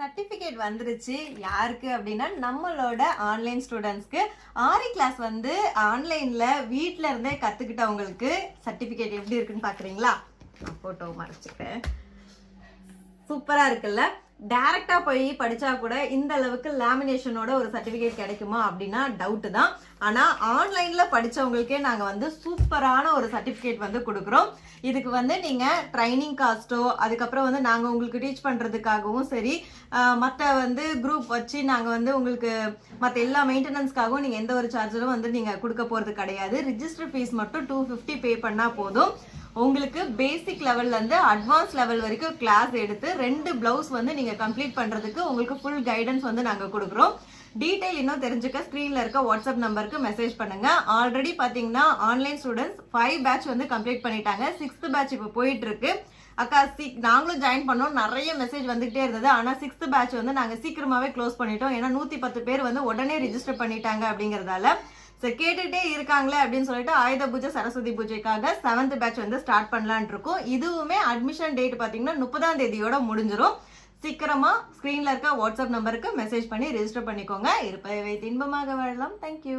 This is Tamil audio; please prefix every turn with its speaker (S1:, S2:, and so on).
S1: சர்டிஃபிகேட் வந்துருச்சு. யாருக்கு அப்படின்னா நம்மளோட ஆன்லைன் ஸ்டூடெண்ட்ஸ்க்கு ஆரி கிளாஸ் வந்து ஆன்லைன்ல வீட்ல இருந்தே கத்துக்கிட்டவங்களுக்கு சர்டிஃபிகேட் எப்படி இருக்குன்னு பாக்குறீங்களா? போட்டோ மறைச்சிட்டேன். சூப்பரா இருக்குல்ல? டைரக்டா போய் படிச்சா கூட இந்த அளவுக்கு லேமினேஷனோட ஒரு சர்டிபிகேட் கிடைக்குமா அப்படின்னா டவுட் தான். ஆனா ஆன்லைன்ல படிச்சவங்களுக்கே நாங்க வந்து சூப்பரான ஒரு சர்டிபிகேட் வந்து கொடுக்குறோம். இதுக்கு வந்து நீங்க ட்ரைனிங் காஸ்ட்டோ, அதுக்கப்புறம் வந்து நாங்க உங்களுக்கு டீச் பண்றதுக்காகவும் சரி, மற்ற வந்து குரூப் வச்சு நாங்க வந்து உங்களுக்கு மற்ற எல்லா மெயின்டெனன்ஸ்க்காகவும் நீங்க எந்த ஒரு சார்ஜரும் வந்து நீங்க கொடுக்க போறது கிடையாது. ரிஜிஸ்டர் ஃபீஸ் மட்டும் 250 பே பண்ணா போதும். உங்களுக்கு பேசிக் லெவல்ல இருந்து அட்வான்ஸ் லெவல் வரைக்கும் கிளாஸ் எடுத்து 2 பிளவுஸ் வந்து நீங்க கம்ப்ளீட் பண்றதுக்கு உங்களுக்கு ஃபுல் கைடன்ஸ் வந்து நாங்க கொடுக்குறோம். டீடைல் இன்னும் தெரிஞ்சுக்க ஸ்கிரீன்ல இருக்க வாட்ஸ்அப் நம்பருக்கு மெசேஜ் பண்ணுங்க. ஆல்ரெடி பாத்தீங்கன்னா ஆன்லைன் ஸ்டூடெண்ட்ஸ் 5 பேட்ச் வந்து கம்ப்ளீட் பண்ணிட்டாங்க. 6th பேட்ச் இப்போ போயிட்டு இருக்கு. அக்கா நாங்களும் ஜாயின் பண்ணோம். நிறைய மெசேஜ் வந்துகிட்டே இருந்தது. ஆனா 6th பேட்ச் வந்து நாங்க சீக்கிரமாவே க்ளோஸ் பண்ணிட்டோம். ஏன்னா 110 பேர் வந்து உடனே ரிஜிஸ்டர் பண்ணிட்டாங்க அப்படிங்கறதால கேட்டுட்டே இருக்காங்களே அப்படின்னு சொல்லிட்டு ஆயுத பூஜை சரஸ்வதி பூஜைக்காக 7th பேட்ச் வந்து ஸ்டார்ட் பண்ணலான் இருக்கோம். இதுவுமே அட்மிஷன் டேட் பாத்தீங்கன்னா 30ஆம் தேதியோட முடிஞ்சிடும். சீக்கிரமா ஸ்கிரீன்ல இருக்க வாட்ஸ்அப் நம்பருக்கு மெசேஜ் பண்ணி ரெஜிஸ்டர் பண்ணிக்கோங்க. இருப்பதை வைத்து இன்பமாக வாழலாம். தேங்க்யூ.